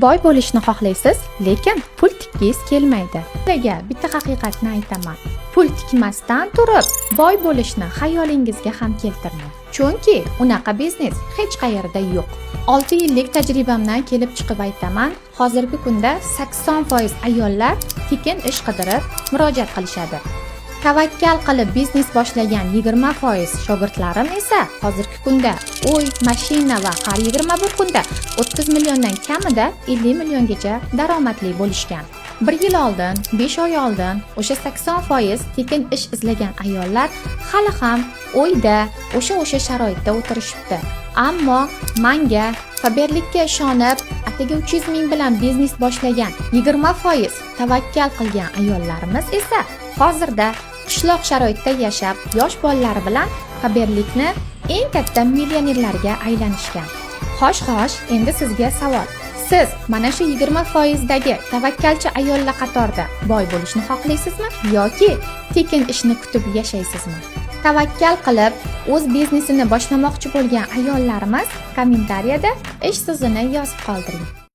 boy bo'lishni xohlaysiz, lekin pul tikkangiz kelmaydi. Sizga bitta haqiqatni aytaman. Pul tikmasdan turib, boy bo'lishni xayolingizga ham keltirmang. Chunki unaqa biznes hech qayerda yo'q. 6 yillik tajribamdan kelib chiqib aytaman, hozirgi kunda 80% ayollar tekin ish qidirib murojaat qilishadi. Tavakkal qilib biznes boshlagan 20% shogirdlarim esa hozirgi kunda uy, mashina va har 21 kunda 30 milliondan kamida 50 milliongacha daromadli bo'lishgan. 1 yil oldin, 5 oy oldin o'sha 80% tekin ish izlagan ayollar hali ham uyda, o'sha sharoitda o'tirishibdi. Ammo menga xabarlikka ishonib, atigi 300 ming bilan biznes boshlagan 20% tavakkal qilgan ayollarimiz esa hozirda qishloq sharoitda yashab, yosh bolalari bilan xabarlikni eng katta millionerlarga aylanishgan. Xo'sh, endi sizga savol. Siz mana shu 20% dagi tavakkalchi ayollar qatorida boy bo'lishni xohlaysizmi yoki tekin ishni kutib yashaysizmi? Tavakkal qilib o'z biznesini boshlamoqchi bo'lgan ayollarimiz kommentariyada ish so'zini yozib qoldiring.